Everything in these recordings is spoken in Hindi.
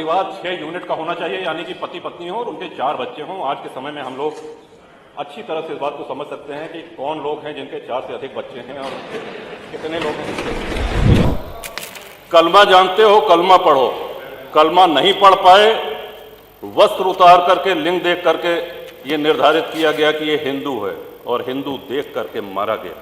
परिवार 6 यूनिट का होना चाहिए, यानी कि पति पत्नी हो और उनके 4 बच्चे हों। आज के समय में हम लोग अच्छी तरह से इस बात को समझ सकते हैं कि कौन लोग हैं जिनके 4 से अधिक बच्चे हैं और कितने लोग हैं। कलमा जानते हो, कलमा पढ़ो। कलमा नहीं पढ़ पाए, वस्त्र उतार करके, लिंग देख करके ये निर्धारित किया गया कि ये हिंदू है और हिंदू देख करके मारा गया।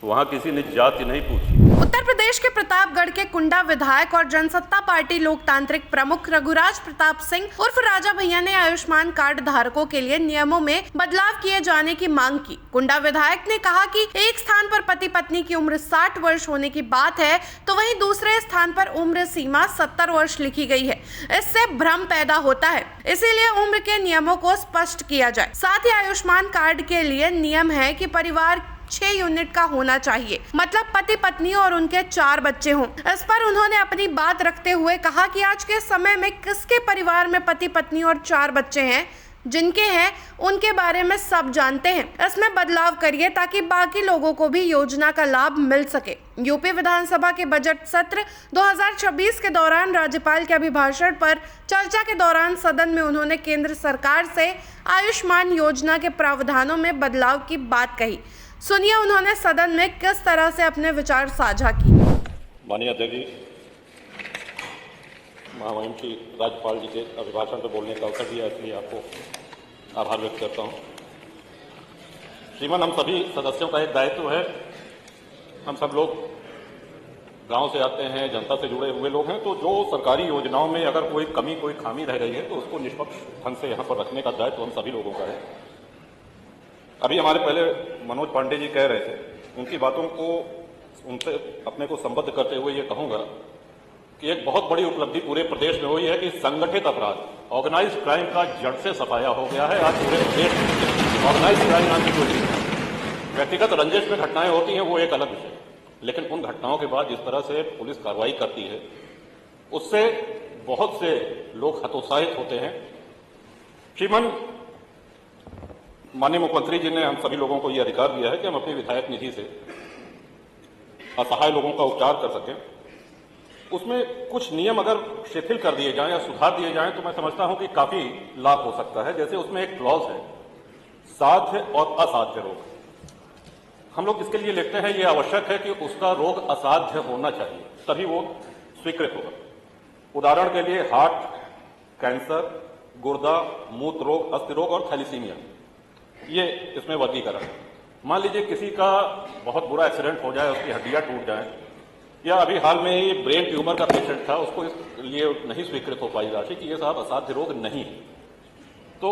वहां किसी ने जाति नहीं पूछी। उत्तर प्रदेश के प्रतापगढ़ के कुंडा विधायक और जनसत्ता पार्टी लोकतांत्रिक प्रमुख रघुराज प्रताप सिंह उर्फ राजा भैया ने आयुष्मान कार्ड धारकों के लिए नियमों में बदलाव किए जाने की मांग की। कुंडा विधायक ने कहा कि एक स्थान पर पति पत्नी की उम्र 60 वर्ष होने की बात है, तो वहीं दूसरे स्थान पर उम्र सीमा 70 वर्ष लिखी गई है। इससे भ्रम पैदा होता है, इसीलिए उम्र के नियमों को स्पष्ट किया जाए। साथ ही आयुष्मान कार्ड के लिए नियम है कि परिवार 6 यूनिट का होना चाहिए, मतलब पति पत्नी और उनके 4 बच्चे हों। इस पर उन्होंने अपनी बात रखते हुए कहा कि आज के समय में किसके परिवार में पति पत्नी और 4 बच्चे हैं, जिनके हैं उनके बारे में सब जानते हैं। इसमें बदलाव करिए ताकि बाकी लोगों को भी योजना का लाभ मिल सके। यूपी विधानसभा के बजट सत्र 2026 के दौरान राज्यपाल के अभिभाषण पर चर्चा के दौरान सदन में उन्होंने केंद्र सरकार से आयुष्मान योजना के प्रावधानों में बदलाव की बात कही। सुनिए उन्होंने सदन में किस तरह से अपने विचार साझा की। माननीय अध्यक्ष जी, महामहिम श्री राज्यपाल जी के अभिभाषण पर बोलने का अवसर दिया, इसलिए आपको आभार व्यक्त करता हूं। श्रीमान, हम सभी सदस्यों का एक दायित्व है। हम सब लोग गांव से आते हैं, जनता से जुड़े हुए लोग हैं, तो जो सरकारी योजनाओं में अगर कोई कमी, कोई खामी रह गई है तो उसको निष्पक्ष ढंग से यहाँ पर रखने का दायित्व हम सभी लोगों का है। अभी हमारे पहले मनोज पांडे जी कह रहे थे, उनकी बातों को उनसे अपने को संबद्ध करते हुए ये कहूंगा कि एक बहुत बड़ी उपलब्धि पूरे प्रदेश में हुई है कि संगठित अपराध, ऑर्गेनाइज्ड क्राइम का जड़ से सफाया हो गया है। आज पूरे प्रदेश में ऑर्गेनाइज्ड क्राइम नाम की कोई चीज नहीं। व्यक्तिगत रंजिश में घटनाएं होती हैं, वो एक अलग विषय, लेकिन उन घटनाओं के बाद जिस तरह से पुलिस कार्रवाई करती है, उससे बहुत से लोग हतोत्साहित होते हैं। श्रीमान, माननीय मुख्यमंत्री जी ने हम सभी लोगों को यह अधिकार दिया है कि हम अपनी विधायक निधि से असहाय लोगों का उपचार कर सकें। उसमें कुछ नियम अगर शिथिल कर दिए जाएं या सुधार दिए जाएं तो मैं समझता हूं कि काफी लाभ हो सकता है। जैसे उसमें एक क्लॉज है, साध्य और असाध्य रोग। हम लोग इसके लिए लिखते हैं, यह आवश्यक है कि उसका रोग असाध्य होना चाहिए, तभी वो स्वीकृत होगा। उदाहरण के लिए हार्ट, कैंसर, गुर्दा, मूत्र रोग, अस्थि रोग और थैलीसीमिया, ये इसमें वर्गीकरण है। मान लीजिए किसी का बहुत बुरा एक्सीडेंट हो जाए, उसकी हड्डियां टूट जाएं, या अभी हाल में ही ब्रेन ट्यूमर का पेशेंट था, उसको इसलिए नहीं स्वीकृत हो पाई राशि कि ये साहब असाध्य रोग नहीं है। तो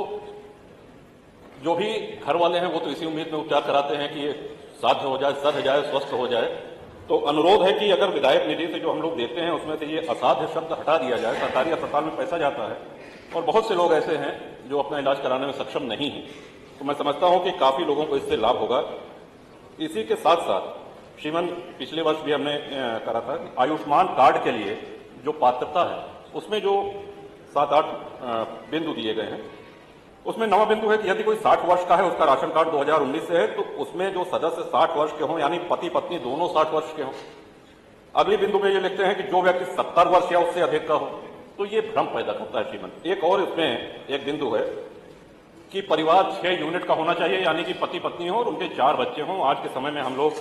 जो भी घर वाले हैं वो तो इसी उम्मीद में उपचार कराते हैं कि ये साध्य हो जाए, सध जाए, स्वस्थ हो जाए। तो अनुरोध है कि अगर विधायक निधि से जो हम लोग देते हैं उसमें से ये असाध्य शब्द हटा दिया जाए। सरकारी अस्पताल में पैसा जाता है और बहुत से लोग ऐसे हैं जो अपना इलाज कराने में सक्षम नहीं है, तो मैं समझता हूं कि काफी लोगों को इससे लाभ होगा। इसी के साथ साथ श्रीमान, पिछले वर्ष भी हमने करा था आयुष्मान कार्ड के लिए जो पात्रता है, उसमें जो 7-8 बिंदु दिए गए हैं, उसमें 9वां बिंदु है कि यदि कोई 60 वर्ष का है, उसका राशन कार्ड 2019 से है, तो उसमें जो सदस्य 60 वर्ष के हों, यानी पति पत्नी दोनों 60 वर्ष के हों। अगली बिंदु में ये लिखते हैं कि जो व्यक्ति 70 वर्ष या उससे अधिक का हो, तो ये भ्रम पैदा करता है श्रीमान। एक और इसमें एक बिंदु है कि परिवार 6 यूनिट का होना चाहिए, यानी कि पति पत्नी हो और उनके 4 बच्चे हों। आज के समय में हम लोग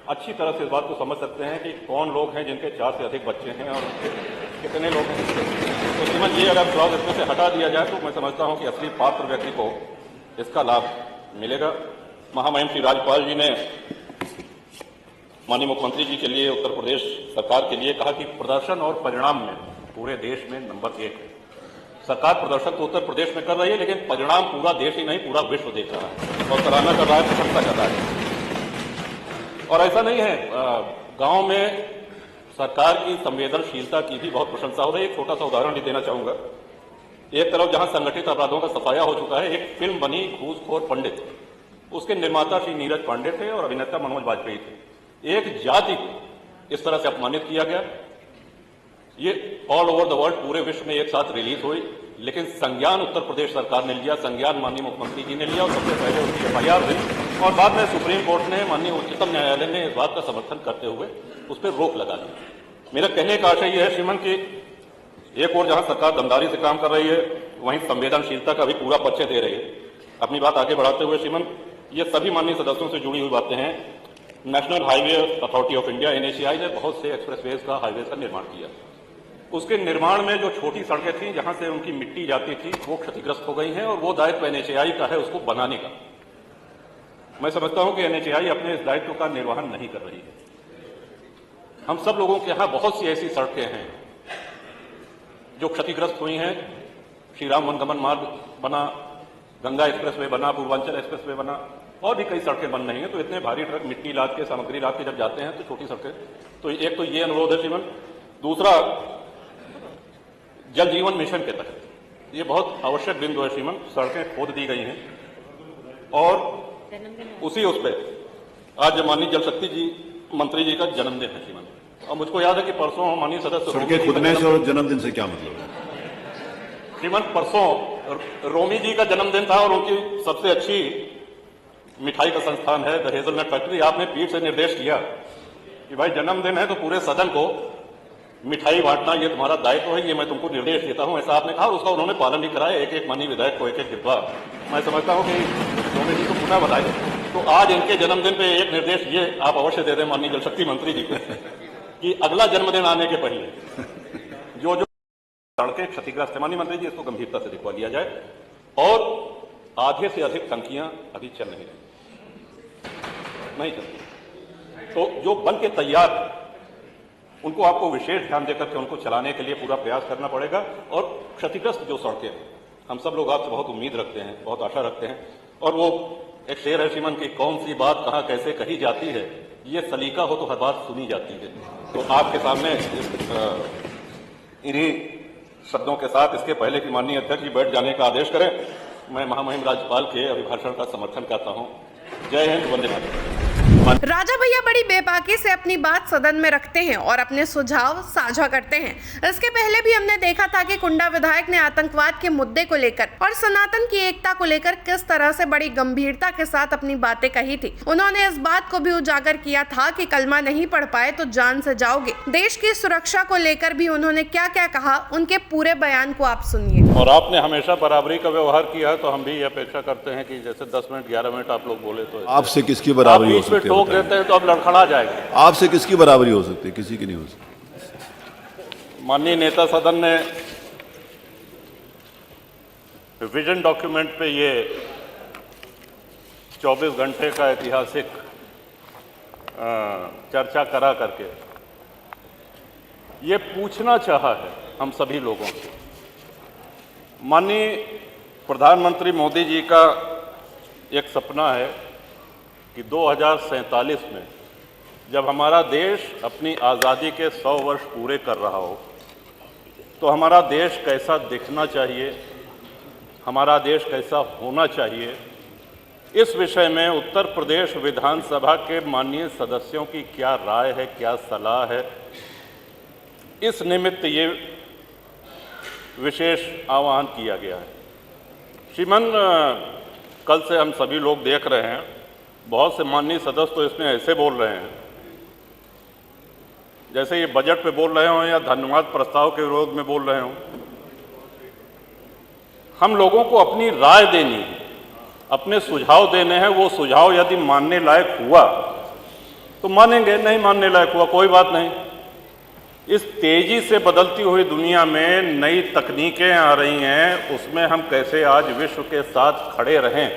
अच्छी तरह से इस बात को समझ सकते हैं कि कौन लोग हैं जिनके 4 से अधिक बच्चे हैं और कितने लोग हैं। तो श्रीमान, ये अगर क्लॉज इसमें से हटा दिया जाए तो मैं समझता हूं कि असली पात्र व्यक्ति को इसका लाभ मिलेगा। महामहिम श्री राज्यपाल जी ने माननीय मुख्यमंत्री जी के लिए, उत्तर प्रदेश सरकार के लिए कहा कि प्रदर्शन और परिणाम में पूरे देश में नंबर 1 है। सरकार प्रदर्शन तो उत्तर प्रदेश में कर रही है, लेकिन परिणाम पूरा देश ही नहीं, पूरा विश्व देख रहा है और सराहना कर रहा है, प्रशंसा कर रहा है। और ऐसा नहीं है, गांव में सरकार की संवेदनशीलता की भी बहुत प्रशंसा हो रही है। एक छोटा सा उदाहरण भी देना चाहूंगा। एक तरफ जहां संगठित अपराधों का सफाया हो चुका है, एक फिल्म बनी घूसखोर पंडित, उसके निर्माता श्री नीरज पांडे थे और अभिनेता मनोज वाजपेयी थे। एक जाति को इस तरह से अपमानित किया गया। ये ऑल ओवर द वर्ल्ड, पूरे विश्व में एक साथ रिलीज हुई, लेकिन संज्ञान उत्तर प्रदेश सरकार ने लिया, संज्ञान माननीय मुख्यमंत्री जी ने लिया और सबसे पहले उनकी एफआईआर हुई और बाद में सुप्रीम कोर्ट ने, माननीय उच्चतम न्यायालय ने इस बात का समर्थन करते हुए उस पर रोक लगा दी। मेरा कहने का आशय यह है श्रीमान कि एक और जहां सरकार दमदारी से काम कर रही है, वहीं संवेदनशीलता का भी पूरा परिचय दे रही है। अपनी बात आगे बढ़ाते हुए श्रीमान, ये सभी माननीय सदस्यों से जुड़ी हुई बातें हैं। National highway authority of India NHAI ने बहुत से एक्सप्रेसवेज का, हाईवे का निर्माण किया। उसके निर्माण में जो छोटी सड़कें थी, जहां से उनकी मिट्टी जाती थी, वो क्षतिग्रस्त हो गई हैं और वो दायित्व NHAI का है उसको बनाने का। मैं समझता हूं कि NHAI अपने इस दायित्व का निर्वहन नहीं कर रही है। हम सब लोगों के यहां बहुत सी ऐसी सड़कें हैं जो क्षतिग्रस्त हुई हैं। श्री राम वनगमन मार्ग बना, गंगा एक्सप्रेसवे बना, पूर्वांचल एक्सप्रेसवे बना, और भी कई सड़कें बन रही हैं। तो इतने भारी ट्रक मिट्टी लाद के, सामग्री लाद के जब जाते हैं तो छोटी सड़कें, तो एक तो ये अनुरोध है श्रीमान। दूसरा, जल जीवन मिशन के तहत ये बहुत आवश्यक बिंदु है श्रीमान, सड़कें खोद दी गई हैं और उसी उस पर आज माननीय जल शक्ति जी मंत्री जी का जन्मदिन है श्रीमान। और मुझको याद है कि परसों माननीय सदस्य सड़कें खुदने से और जन्मदिन से क्या मतलब है श्रीमान? परसों रोमी जी का जन्मदिन था और उनकी सबसे अच्छी मिठाई का संस्थान है द हेजलनट फैक्ट्री। आपने पीठ से निर्देश किया कि भाई जन्मदिन है तो पूरे सदन को मिठाई बांटना ये तुम्हारा दायित्व है, ये मैं तुमको निर्देश देता हूं, ऐसा आपने कहा। उसका उन्होंने पालन भी कराया। एक एक माननीय विधायक को एक एक डिब्बा। मैं समझता हूं कि रोमी जी को पुनः बधाई। तो आज इनके जन्मदिन पे एक निर्देश ये आप अवश्य दे दें माननीय जल शक्ति मंत्री जी को कि अगला जन्मदिन आने के पहले जो सड़कें क्षतिग्रस्त है, माननीय मंत्री जी, इसको गंभीरता से दिखवा लिया जाए। और आधे से अधिक टंकियां अभी चल नहीं चलती, तो जो बन के तैयार है उनको आपको विशेष ध्यान देकर के उनको चलाने के लिए पूरा प्रयास करना पड़ेगा। और क्षतिग्रस्त जो सड़कें हैं, हम सब लोग आपसे बहुत उम्मीद रखते हैं, बहुत आशा रखते हैं। और वो एक शेर है श्रीमान की, कौन सी बात कहाँ कैसे कही जाती है, ये सलीका हो तो हर बात सुनी जाती है। तो आपके सामने इन्हीं शब्दों के साथ इसके पहले कि माननीय अध्यक्ष जी बैठ जाने का आदेश करें, मैं महामहिम राज्यपाल के अभिभाषण का समर्थन करता हूं। जय हिंद, वंदे मातरम। राजा भैया बड़ी बेबाकी से अपनी बात सदन में रखते हैं और अपने सुझाव साझा करते हैं। इसके पहले भी हमने देखा था कि कुंडा विधायक ने आतंकवाद के मुद्दे को लेकर और सनातन की एकता को लेकर किस तरह से बड़ी गंभीरता के साथ अपनी बातें कही थी। उन्होंने इस बात को भी उजागर किया था कि कलमा नहीं पढ़ पाए तो जान से जाओगे। देश की सुरक्षा को लेकर भी उन्होंने क्या क्या कहा, उनके पूरे बयान को आप सुनिए। और आपने हमेशा बराबरी का व्यवहार किया है, तो हम भी अपेक्षा करते हैं कि जैसे 10 मिनट 11 मिनट आप लोग बोले तो आपसे किसकी बराबरी हो सकती है? टोक देते हैं तो अब लड़खड़ा जाएगा। आपसे किसकी बराबरी हो सकती है? किसी की नहीं हो सकती। माननीय नेता सदन ने विजन डॉक्यूमेंट पे ये 24 घंटे का ऐतिहासिक चर्चा करा करके ये पूछना चाहा है हम सभी लोगों से। माननीय प्रधानमंत्री मोदी जी का एक सपना है कि 2047 में जब हमारा देश अपनी आज़ादी के 100 वर्ष पूरे कर रहा हो तो हमारा देश कैसा दिखना चाहिए, हमारा देश कैसा होना चाहिए, इस विषय में उत्तर प्रदेश विधानसभा के माननीय सदस्यों की क्या राय है, क्या सलाह है। इस निमित्त ये विशेष आह्वान किया गया है। श्रीमान, कल से हम सभी लोग देख रहे हैं, बहुत से माननीय सदस्य तो इसमें ऐसे बोल रहे हैं जैसे ये बजट पे बोल रहे हों या धन्यवाद प्रस्ताव के विरोध में बोल रहे हों। हम लोगों को अपनी राय देनी है, अपने सुझाव देने हैं। वो सुझाव यदि मानने लायक हुआ तो मानेंगे, नहीं मानने लायक हुआ कोई बात नहीं। इस तेजी से बदलती हुई दुनिया में नई तकनीकें आ रही हैं, उसमें हम कैसे आज विश्व के साथ खड़े रहें।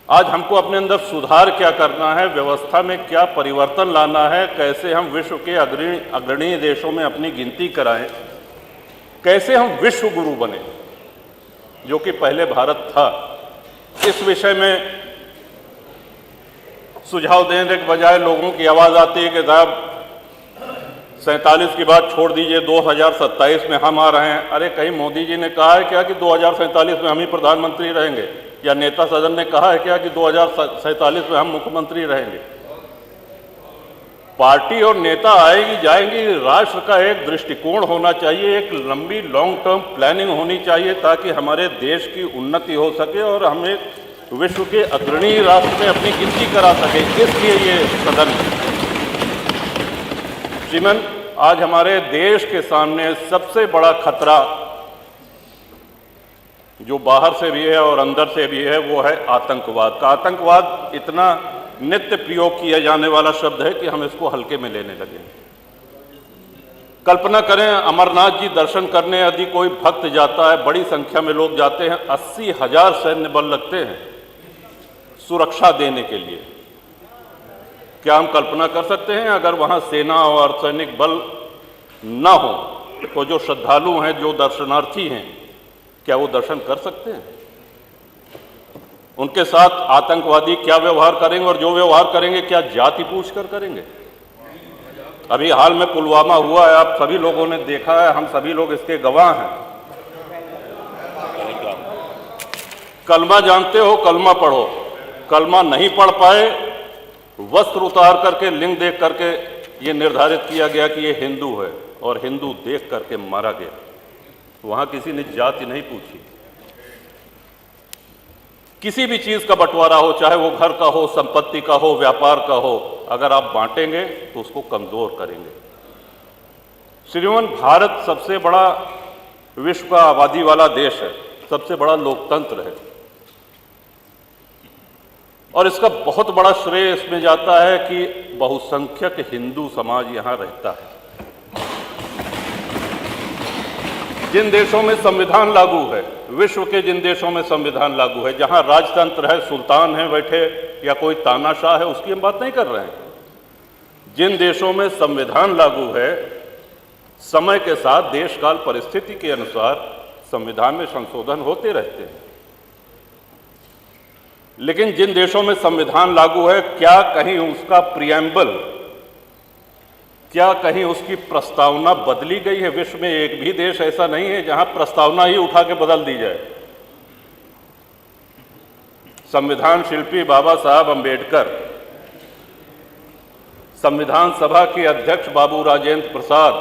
आज हमको अपने अंदर सुधार क्या करना है, व्यवस्था में क्या परिवर्तन लाना है, कैसे हम विश्व के अग्रणी देशों में अपनी गिनती कराएं, कैसे हम विश्व गुरु बने जो कि पहले भारत था। इस विषय में सुझाव देने के बजाय लोगों की आवाज़ आती है कि साहब 47 की बात छोड़ दीजिए, 2027 में हम आ रहे हैं। अरे कहीं मोदी जी ने कहा है क्या कि 2047 में हम ही प्रधानमंत्री रहेंगे, या नेता सदन ने कहा है क्या कि 2047 में हम मुख्यमंत्री रहेंगे? पार्टी और नेता आएगी जाएंगी, राष्ट्र का एक दृष्टिकोण होना चाहिए, एक लंबी लॉन्ग टर्म प्लानिंग होनी चाहिए ताकि हमारे देश की उन्नति हो सके और हम एक विश्व के अग्रणी राष्ट्र में अपनी गिनती करा सके। इसलिए ये सदन। श्रीमान, आज हमारे देश के सामने सबसे बड़ा खतरा जो बाहर से भी है और अंदर से भी है वो है आतंकवाद का। आतंकवाद इतना नित्य प्रयोग किया जाने वाला शब्द है कि हम इसको हल्के में लेने लगे। कल्पना करें, अमरनाथ जी दर्शन करने यदि कोई भक्त जाता है, बड़ी संख्या में लोग जाते हैं, 80,000 सैन्य बल लगते हैं सुरक्षा देने के लिए। क्या हम कल्पना कर सकते हैं अगर वहां सेना और सैनिक बल न हो तो जो श्रद्धालु हैं, जो दर्शनार्थी हैं, क्या वो दर्शन कर सकते हैं? उनके साथ आतंकवादी क्या व्यवहार करेंगे, और जो व्यवहार करेंगे क्या जाति पूछकर करेंगे? अभी हाल में पुलवामा हुआ है, आप सभी लोगों ने देखा है, हम सभी लोग इसके गवाह हैं। कलमा जानते हो, कलमा पढ़ो। कलमा नहीं पढ़ पाए, वस्त्र उतार करके, लिंग देख करके ये निर्धारित किया गया कि ये हिंदू है, और हिंदू देख करके मारा गया। वहां किसी ने जाति नहीं पूछी। किसी भी चीज का बंटवारा हो, चाहे वो घर का हो, संपत्ति का हो, व्यापार का हो, अगर आप बांटेंगे तो उसको कमजोर करेंगे। श्रीमान, भारत सबसे बड़ा विश्व का आबादी वाला देश है, सबसे बड़ा लोकतंत्र है, और इसका बहुत बड़ा श्रेय इसमें जाता है कि बहुसंख्यक हिंदू समाज यहां रहता है। जिन देशों में संविधान लागू है, विश्व के जिन देशों में संविधान लागू है, जहां राजतंत्र है, सुल्तान है बैठे या कोई तानाशाह है, उसकी हम बात नहीं कर रहे हैं। जिन देशों में संविधान लागू है, समय के साथ देश काल परिस्थिति के अनुसार संविधान में संशोधन होते रहते हैं। लेकिन जिन देशों में संविधान लागू है, क्या कहीं उसका प्रिएम्बल, क्या कहीं उसकी प्रस्तावना बदली गई है? विश्व में एक भी देश ऐसा नहीं है जहां प्रस्तावना ही उठा के बदल दी जाए। संविधान शिल्पी बाबा साहब अंबेडकर, संविधान सभा के अध्यक्ष बाबू राजेंद्र प्रसाद,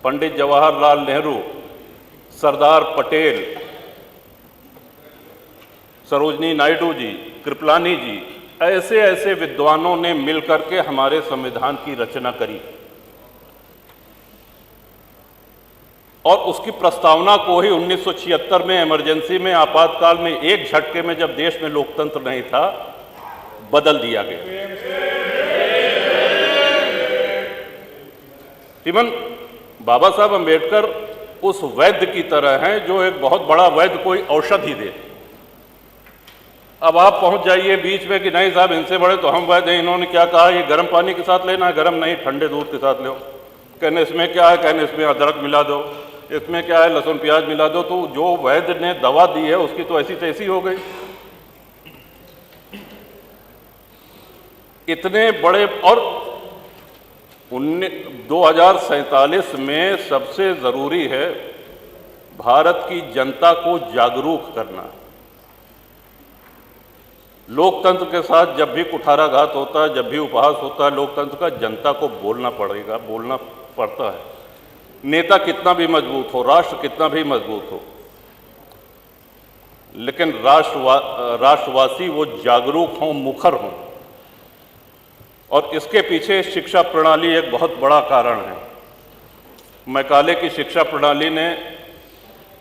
पंडित जवाहरलाल नेहरू, सरदार पटेल, सरोजनी नायडू जी, कृपलानी जी, ऐसे ऐसे विद्वानों ने मिलकर के हमारे संविधान की रचना करी, और उसकी प्रस्तावना को ही 1976 में इमरजेंसी में, आपातकाल में, एक झटके में, जब देश में लोकतंत्र नहीं था, बदल दिया गया। श्रीमान, बाबा साहब अंबेडकर उस वैद्य की तरह हैं जो एक बहुत बड़ा वैद्य कोई औषधि दे। अब आप पहुंच जाइए बीच में कि नहीं साहब इनसे बड़े तो हम वैद्य हैं, इन्होंने क्या कहा, ये गर्म पानी के साथ लेना है, गर्म नहीं ठंडे दूध के साथ लो। कहने इसमें क्या है, कहने इसमें अदरक मिला दो, इसमें क्या है, लहसुन प्याज मिला दो। तो जो वैद्य ने दवा दी है उसकी तो ऐसी तैसी हो गई। इतने बड़े, और 2047 में सबसे जरूरी है भारत की जनता को जागरूक करना। लोकतंत्र के साथ जब भी कुठाराघात होता है, जब भी उपहास होता है लोकतंत्र का, जनता को बोलना पड़ेगा, बोलना पड़ता है। नेता कितना भी मजबूत हो, राष्ट्र कितना भी मजबूत हो, लेकिन राष्ट्रवासी वो जागरूक हों, मुखर हों। और इसके पीछे शिक्षा प्रणाली एक बहुत बड़ा कारण है। मैकाले की शिक्षा प्रणाली ने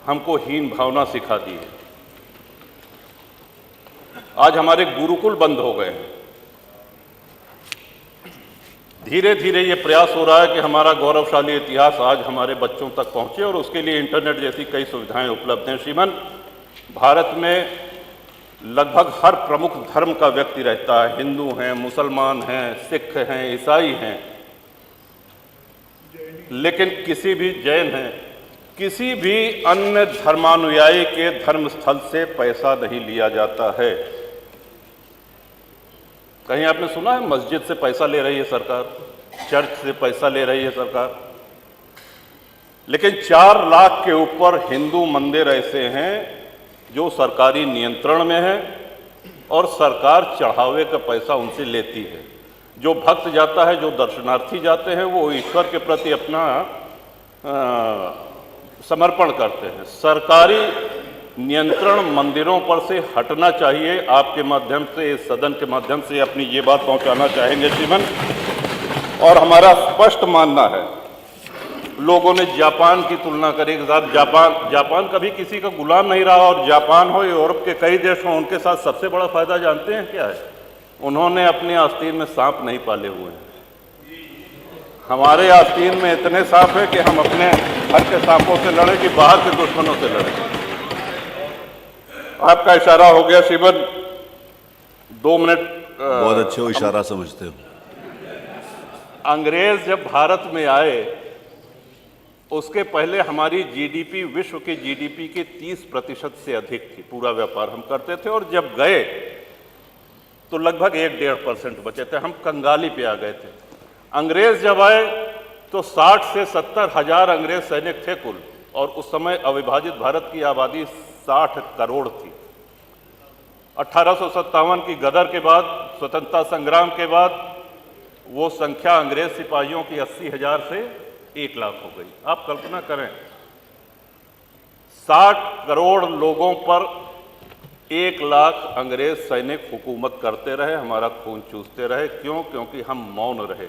हमको हीन भावना सिखा दी है। आज हमारे गुरुकुल बंद हो गए हैं। धीरे धीरे ये प्रयास हो रहा है कि हमारा गौरवशाली इतिहास आज हमारे बच्चों तक पहुंचे, और उसके लिए इंटरनेट जैसी कई सुविधाएं उपलब्ध हैं। श्रीमान, भारत में लगभग हर प्रमुख धर्म का व्यक्ति रहता है। हिंदू हैं, मुसलमान हैं, सिख हैं, ईसाई हैं, लेकिन किसी भी जैन हैं, किसी भी अन्य धर्मानुयायी के धर्मस्थल से पैसा नहीं लिया जाता है। कहीं आपने सुना है मस्जिद से पैसा ले रही है सरकार, चर्च से पैसा ले रही है सरकार? लेकिन 4 लाख के ऊपर हिंदू मंदिर ऐसे हैं जो सरकारी नियंत्रण में है, और सरकार चढ़ावे का पैसा उनसे लेती है। जो भक्त जाता है, जो दर्शनार्थी जाते हैं, वो ईश्वर के प्रति अपना समर्पण करते हैं। सरकारी नियंत्रण मंदिरों पर से हटना चाहिए। आपके माध्यम से, इस सदन के माध्यम से अपनी ये बात पहुंचाना चाहेंगे श्रीमान। और हमारा स्पष्ट मानना है लोगों ने जापान की तुलना करी कि साहब जापान कभी किसी का गुलाम नहीं रहा, और जापान हो यूरोप के कई देश हों, उनके साथ सबसे बड़ा फायदा जानते हैं क्या है? उन्होंने अपने आस्तीन में सांप नहीं पाले हुए हैं। हमारे आस्तीन में इतने सांप है कि हम अपने घर के सांपों से लड़े कि बाहर के दुश्मनों से लड़े। आपका इशारा हो गया श्रीमन, 2 मिनट। बहुत अच्छे हो, इशारा समझते हो। अंग्रेज जब भारत में आए, उसके पहले हमारी जीडीपी विश्व की जीडीपी के 30% से अधिक थी। पूरा व्यापार हम करते थे, और जब गए तो लगभग 1-1.5% बचे थे। हम कंगाली पे आ गए थे। अंग्रेज जब आए तो 60 से 70 हजार अंग्रेज सैनिक थे कुल, और उस समय अविभाजित भारत की आबादी 60 करोड़ थी। 1857 की गदर के बाद, स्वतंत्रता संग्राम के बाद, वो संख्या अंग्रेज सिपाहियों की 80,000 से 1 लाख हो गई। आप कल्पना करें, 60 करोड़ लोगों पर 1 लाख अंग्रेज सैनिक हुकूमत करते रहे, हमारा खून चूसते रहे। क्यों? क्योंकि हम मौन रहे,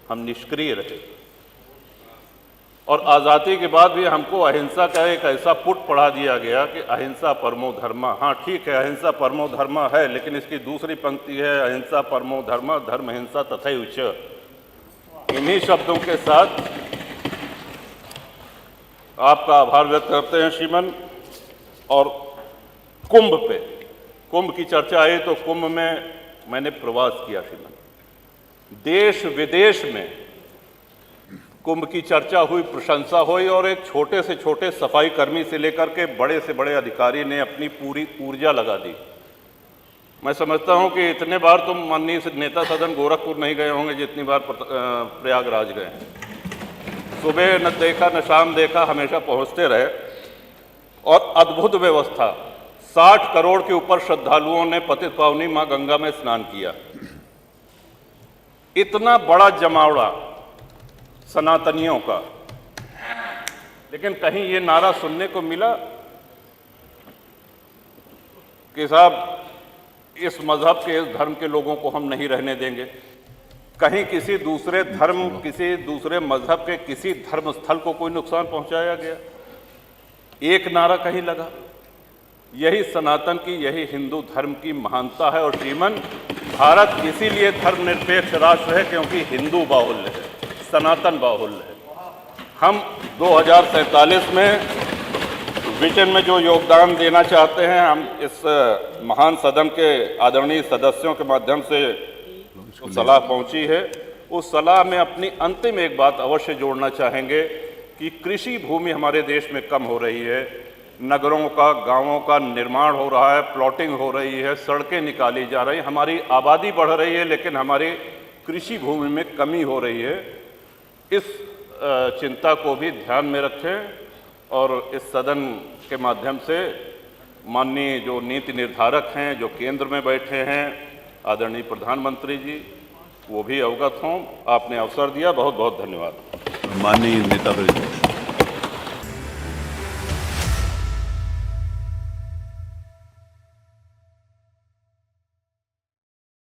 हम निष्क्रिय रहे। और आज़ादी के बाद भी हमको अहिंसा का एक ऐसा पुट पढ़ा दिया गया कि अहिंसा परमो धर्मा। हाँ ठीक है, अहिंसा परमो धर्मा है, लेकिन इसकी दूसरी पंक्ति है अहिंसा परमो धर्मा धर्म हिंसा तथैव च। इन्हीं शब्दों के साथ आपका आभार व्यक्त करते हैं श्रीमन। और कुंभ की चर्चा आई तो कुंभ में मैंने प्रवास किया श्रीमन। देश विदेश में कुंभ की चर्चा हुई, प्रशंसा हुई, और एक छोटे से छोटे सफाई कर्मी से लेकर के बड़े से बड़े अधिकारी ने अपनी पूरी ऊर्जा लगा दी। मैं समझता हूं कि इतने बार तुम माननीय नेता सदन गोरखपुर नहीं गए होंगे जितनी बार प्रयागराज गए हैं। सुबह न देखा न शाम देखा, हमेशा पहुंचते रहे। और अद्भुत व्यवस्था, 60 करोड़ के ऊपर श्रद्धालुओं ने पतित पावनी मां गंगा में स्नान किया। इतना बड़ा जमावड़ा सनातनियों का, लेकिन कहीं ये नारा सुनने को मिला कि साहब इस मजहब के, इस धर्म के लोगों को हम नहीं रहने देंगे। कहीं किसी दूसरे धर्म, किसी दूसरे मजहब के किसी धर्म स्थल को कोई नुकसान पहुंचाया गया? एक नारा कहीं लगा? यही सनातन की, यही हिंदू धर्म की महानता है। और श्रीमन, भारत इसीलिए धर्मनिरपेक्ष राष्ट्र है क्योंकि हिंदू बाहुल्य है, सनातन बाहुल्य है। हम 2047 में विजन में जो योगदान देना चाहते हैं, हम इस महान सदन के आदरणीय सदस्यों के माध्यम से सलाह पहुंची है, उस सलाह में अपनी अंतिम एक बात अवश्य जोड़ना चाहेंगे कि कृषि भूमि हमारे देश में कम हो रही है। नगरों का, गांवों का निर्माण हो रहा है, प्लॉटिंग हो रही है, सड़कें निकाली जा रही हैं, हमारी आबादी बढ़ रही है, लेकिन हमारी कृषि भूमि में कमी हो रही है। इस चिंता को भी ध्यान में रखें, और इस सदन के माध्यम से माननीय जो नीति निर्धारक हैं, जो केंद्र में बैठे हैं, आदरणीय प्रधानमंत्री जी, वो भी अवगत हों। आपने अवसर दिया, बहुत बहुत धन्यवाद। माननीय नेता